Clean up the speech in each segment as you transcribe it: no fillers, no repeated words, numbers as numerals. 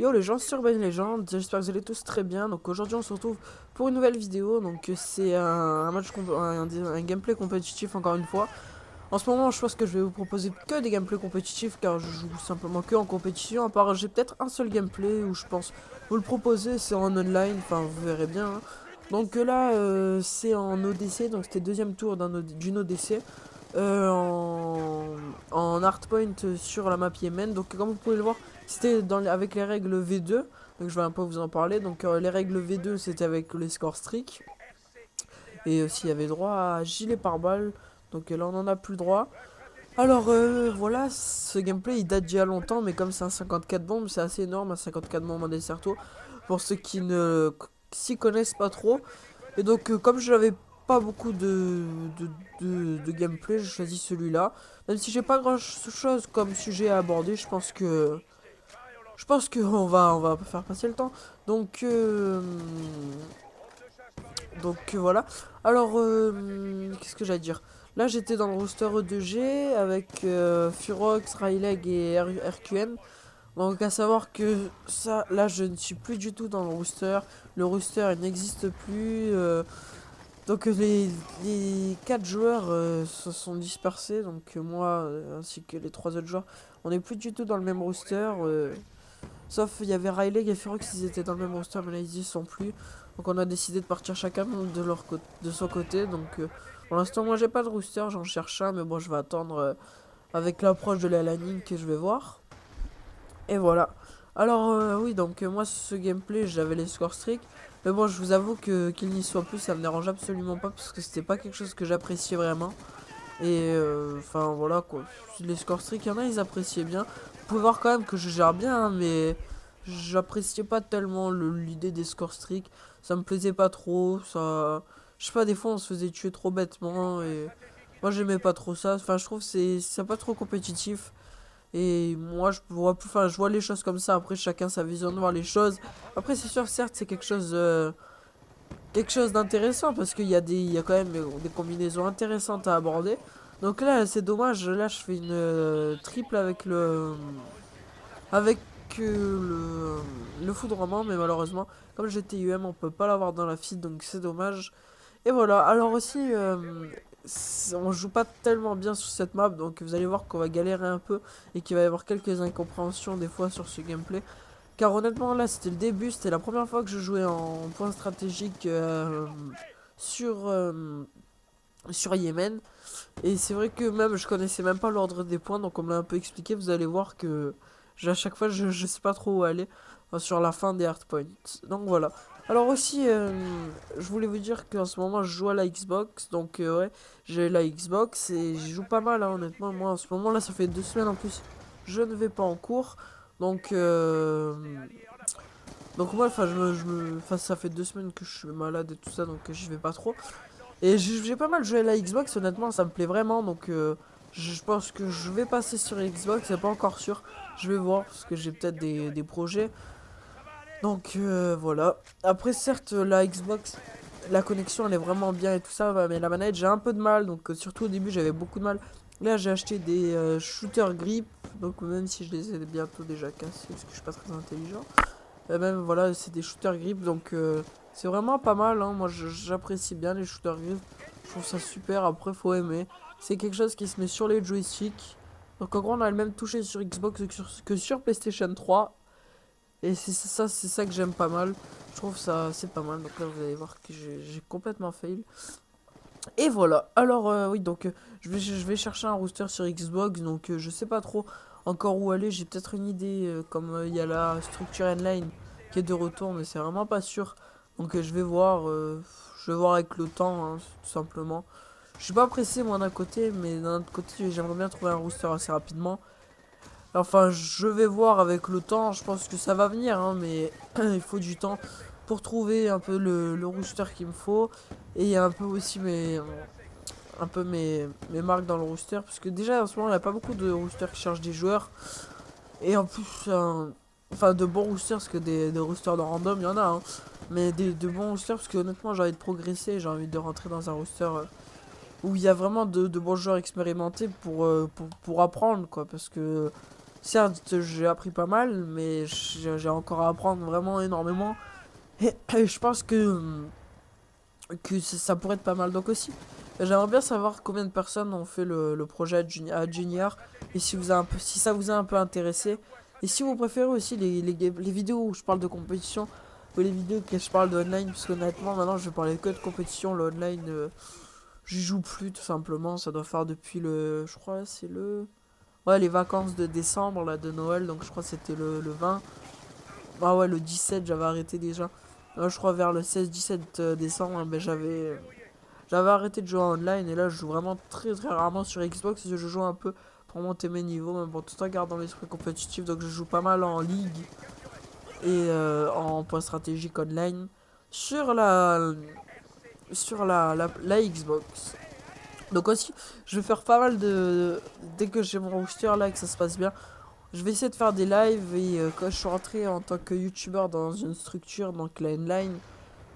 Yo les gens sur Ben Legend, j'espère que vous allez tous très bien. Donc aujourd'hui on se retrouve pour une nouvelle vidéo. Donc c'est un match, un gameplay compétitif encore une fois. En ce moment je pense que je vais vous proposer que des gameplays compétitifs car je joue simplement que en compétition. À part j'ai peut-être un seul gameplay où je pense vous le proposer, c'est en online, enfin vous verrez bien. Hein. Donc là c'est en ODC, donc c'était deuxième tour d'une ODC. En hardpoint sur la map Yemen. Donc comme vous pouvez le voir, c'était avec les règles V2. Donc je vais un peu vous en parler. Donc les règles V2 c'était avec les scores streak. Et aussi il y avait droit à gilet pare-balles. Donc là on en a plus droit. Alors voilà, ce gameplay il date d'il y a longtemps. Mais comme c'est un 54 bombes, c'est assez énorme. Un 54 bombes en Desserto. Pour ceux qui ne s'y connaissent pas trop. Et donc, comme je n'avais pas beaucoup de gameplay, j'ai choisi celui-là. Même si j'ai pas grand-chose comme sujet à aborder, je pense que on va faire passer le temps. Donc voilà. Alors, qu'est-ce que j'allais dire? Là, j'étais dans le roster E2G avec Furox, Ryleg et RQN. Donc à savoir que ça, là je ne suis plus du tout dans le rooster. Le rooster il n'existe plus. Donc les 4 joueurs se sont dispersés. Donc moi ainsi que les 3 autres joueurs, on n'est plus du tout dans le même rooster. Sauf il y avait Riley et Ferox, ils étaient dans le même rooster mais là ils y sont plus. Donc on a décidé de partir chacun de son côté. Donc pour l'instant moi j'ai pas de rooster, j'en cherche un. Mais bon je vais attendre avec l'approche de la laning que je vais voir. Et voilà. Alors oui donc moi ce gameplay j'avais les scores streak. Mais bon je vous avoue que qu'il n'y soit plus ça me dérange absolument pas. Parce que c'était pas quelque chose que j'appréciais vraiment. Et enfin voilà quoi. Les scores streak il y en a ils appréciaient bien. Vous pouvez voir quand même que je gère bien hein, mais j'appréciais pas tellement l'idée des scores streak. Ça me plaisait pas trop. Ça, je sais pas, des fois on se faisait tuer trop bêtement. Et moi j'aimais pas trop ça. Enfin je trouve c'est pas trop compétitif. Et moi, je vois les choses comme ça. Après, chacun sa vision de voir les choses. Après, c'est sûr, certes, c'est quelque chose d'intéressant parce il y a quand même des combinaisons intéressantes à aborder. Donc là, c'est dommage. Là, je fais une triple avec le foudrement, mais malheureusement, comme j'étais UM, on peut pas l'avoir dans la feed, donc c'est dommage. Et voilà. Alors aussi, on joue pas tellement bien sur cette map, donc vous allez voir qu'on va galérer un peu et qu'il va y avoir quelques incompréhensions des fois sur ce gameplay. Car honnêtement là c'était le début, c'était la première fois que je jouais en point stratégique sur, euh, sur Yémen. Et c'est vrai que même je connaissais même pas l'ordre des points, donc on me l'a un peu expliqué, vous allez voir que à chaque fois je sais pas trop où aller sur la fin des hardpoints. Donc voilà. Alors aussi, je voulais vous dire qu'en ce moment je joue à la Xbox, donc ouais, j'ai la Xbox et j'y joue pas mal hein, honnêtement. Moi en ce moment là ça fait 2 semaines en plus, je ne vais pas en cours, donc donc moi enfin enfin ça fait 2 semaines que je suis malade et tout ça, donc j'y vais pas trop. Et j'ai pas mal joué à la Xbox, honnêtement, ça me plaît vraiment. Donc, je pense que je vais passer sur Xbox, c'est pas encore sûr. Je vais voir, parce que j'ai peut-être des projets. Donc, voilà. Après, certes, la Xbox, la connexion, elle est vraiment bien et tout ça. Mais la manette, j'ai un peu de mal. Donc, surtout au début, j'avais beaucoup de mal. Là, j'ai acheté des shooters grip. Donc, même si je les ai bientôt déjà cassés, parce que je suis pas très intelligent. Même voilà, c'est des shooters grip, donc c'est vraiment pas mal. Hein. Moi, j'apprécie bien les shooters grip. Je trouve ça super. Après, faut aimer. C'est quelque chose qui se met sur les joysticks. Donc, en gros, on a le même toucher sur Xbox que sur PlayStation 3. Et c'est ça que j'aime pas mal. Je trouve ça c'est pas mal. Donc là, vous allez voir que j'ai complètement fail. Et voilà. Alors, oui, donc je vais chercher un rooster sur Xbox. Donc, je sais pas trop encore où aller. J'ai peut-être une idée. Comme il y a la structure Endline qui est de retour, mais c'est vraiment pas sûr. Donc, je vais voir avec le temps, hein, tout simplement. Je suis pas pressé, moi, d'un côté, mais d'un autre côté, j'aimerais bien trouver un rooster assez rapidement. Enfin, je vais voir avec le temps. Je pense que ça va venir, hein, mais il faut du temps pour trouver un peu le rooster qu'il me faut. Et il y a un peu aussi mes marques dans le rooster, parce que déjà en ce moment il n'y a pas beaucoup de roosters qui cherchent des joueurs, et en plus enfin de bons roosters, parce que des roosters de random il y en a hein, mais de bons roosters, parce que honnêtement j'ai envie de progresser, j'ai envie de rentrer dans un rooster où il y a vraiment de bons joueurs expérimentés pour apprendre quoi, parce que Certes, j'ai appris pas mal, mais j'ai encore à apprendre vraiment énormément. Et je pense que ça pourrait être pas mal. Donc aussi, j'aimerais bien savoir combien de personnes ont fait le projet à Junior. Et si, si ça vous a un peu intéressé. Et si vous préférez aussi les vidéos où je parle de compétition. Ou les vidéos que je parle de online. Parce qu'honnêtement, maintenant je vais parler que de compétition. Le online, j'y joue plus tout simplement. Ça doit faire depuis le... Je crois c'est le... Ouais, les vacances de décembre, là, de Noël. Donc je crois que c'était le 20. Ah ouais, le 17, j'avais arrêté déjà. Je crois vers le 16-17 décembre, hein, ben, j'avais arrêté de jouer en online. Et là, je joue vraiment très très rarement sur Xbox. Je joue un peu pour monter mes niveaux, mais bon, tout en gardant l'esprit compétitif. Donc je joue pas mal en ligue et en point stratégique online sur la Xbox. Donc aussi, je vais faire pas mal de... Dès que j'ai mon roster là, que ça se passe bien, je vais essayer de faire des lives. Et quand je suis rentré en tant que youtubeur dans une structure, donc la N-Line,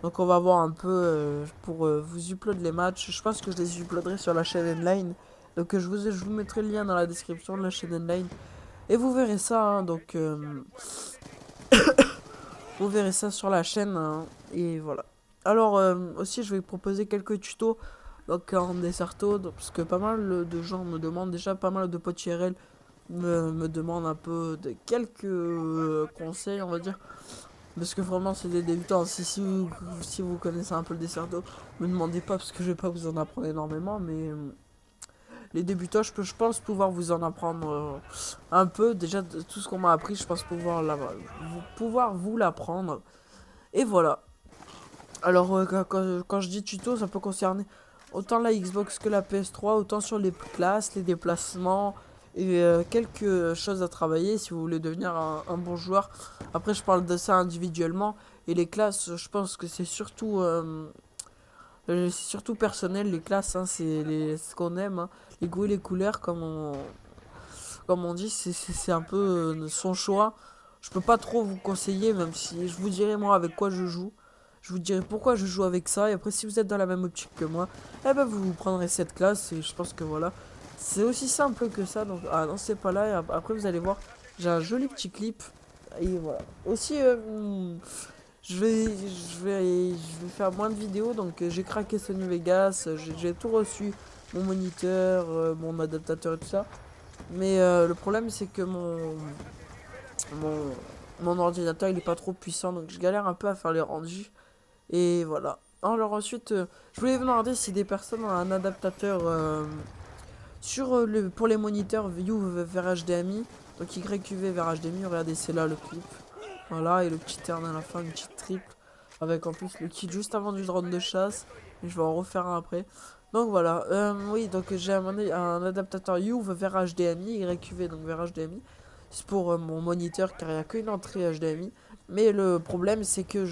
donc on va voir un peu pour vous upload les matchs. Je pense que je les uploaderai sur la chaîne N-Line. Donc je vous mettrai le lien dans la description de la chaîne N-Line. Et vous verrez ça, hein, donc vous verrez ça sur la chaîne, hein, et voilà. Alors aussi je vais proposer quelques tutos donc en Desserto, parce que pas mal de gens me demandent, déjà pas mal de potes IRL me demandent un peu de quelques conseils, on va dire. Parce que vraiment c'est des débutants. Si vous connaissez un peu le Desserto, me demandez pas parce que je vais pas vous en apprendre énormément, mais les débutants, je pense pouvoir vous en apprendre un peu. Déjà, de tout ce qu'on m'a appris, je pense pouvoir vous l'apprendre. Et voilà. Alors, quand je dis tuto, ça peut concerner autant la Xbox que la PS3, autant sur les classes, les déplacements et quelques choses à travailler si vous voulez devenir un bon joueur. Après, je parle de ça individuellement. Et les classes, je pense que c'est surtout personnel. Les classes, hein, ce qu'on aime, hein. Les goûts et les couleurs, comme on dit, c'est un peu son choix. Je peux pas trop vous conseiller, même si je vous dirai moi avec quoi je joue. Je vous dirai pourquoi je joue avec ça. Et après, si vous êtes dans la même optique que moi, eh ben vous prendrez cette classe. Et je pense que voilà. C'est aussi simple que ça. Donc, ah non, c'est pas là. Et après, vous allez voir, j'ai un joli petit clip. Et voilà. Aussi, je vais faire moins de vidéos. Donc, j'ai craqué Sony Vegas. J'ai tout reçu. Mon moniteur, mon adaptateur et tout ça. Mais le problème, c'est que mon, mon ordinateur, il est pas trop puissant. Donc, je galère un peu à faire les rendus. Et voilà. Alors ensuite, je voulais vous demander si des personnes ont un adaptateur pour les moniteurs View vers HDMI. Donc YQV vers HDMI, regardez, c'est là le clip. Voilà, et le petit turn à la fin, une petite triple. Avec en plus le kit juste avant du drone de chasse. Et je vais en refaire un après. Donc voilà, oui, donc j'ai un adaptateur U vers HDMI, YQV donc vers HDMI. C'est pour mon moniteur car il n'y a qu'une entrée HDMI. Mais le problème c'est que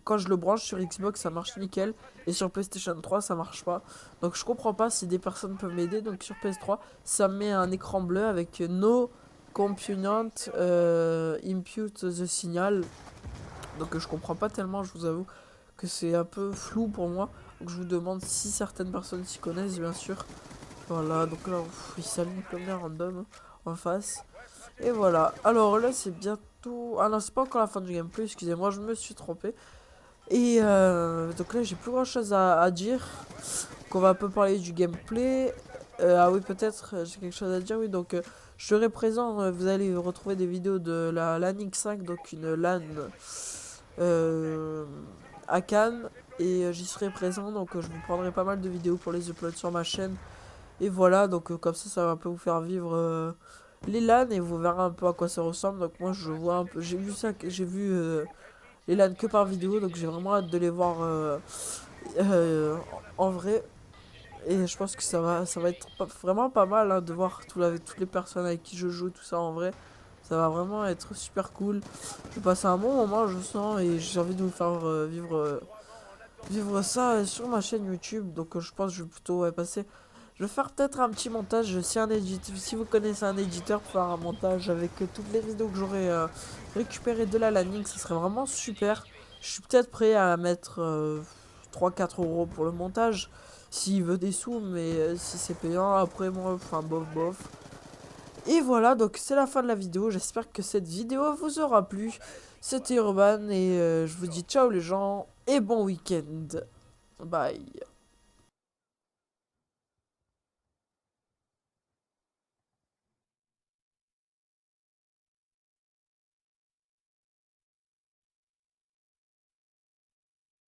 quand je le branche sur Xbox ça marche nickel. Et sur PlayStation 3 ça marche pas. Donc je comprends pas si des personnes peuvent m'aider. Donc sur PS3 ça me met un écran bleu avec No Component Impute the Signal. Donc je comprends pas tellement, je vous avoue que c'est un peu flou pour moi. Donc je vous demande si certaines personnes s'y connaissent, bien sûr. Voilà, donc là, il s'allume comme des random en face. Et voilà, alors là c'est bientôt... Ah non, c'est pas encore la fin du gameplay, excusez-moi, je me suis trompé. Et donc là j'ai plus grand chose à dire. Qu'on va un peu parler du gameplay. Ah oui, peut-être j'ai quelque chose à dire, oui. Donc je serai présent, vous allez retrouver des vidéos de la LAN X5, donc une LAN à Cannes. Et j'y serai présent, donc je vous prendrai pas mal de vidéos pour les uploads sur ma chaîne. Et voilà, donc comme ça va un peu vous faire vivre les LAN et vous verrez un peu à quoi ça ressemble. Donc moi je vois un peu, j'ai vu les LAN que par vidéo, donc j'ai vraiment hâte de les voir en vrai. Et je pense que ça va être vraiment pas mal, hein, de voir toutes les personnes avec qui je joue, tout ça en vrai. Ça va vraiment être super cool. Je vais passer un bon moment, je sens, et j'ai envie de vous faire vivre ça sur ma chaîne YouTube. Donc je pense que je vais plutôt passer. Je vais faire peut-être un petit montage si vous connaissez un éditeur pour faire un montage avec toutes les vidéos que j'aurais récupérées de la landing, ce serait vraiment super. Je suis peut-être prêt à mettre 3-4 euros pour le montage s'il veut des sous, mais si c'est payant, après moi, enfin bof bof. Et voilà, donc c'est la fin de la vidéo. J'espère que cette vidéo vous aura plu. C'était Urban et je vous dis ciao les gens et bon week-end. Bye.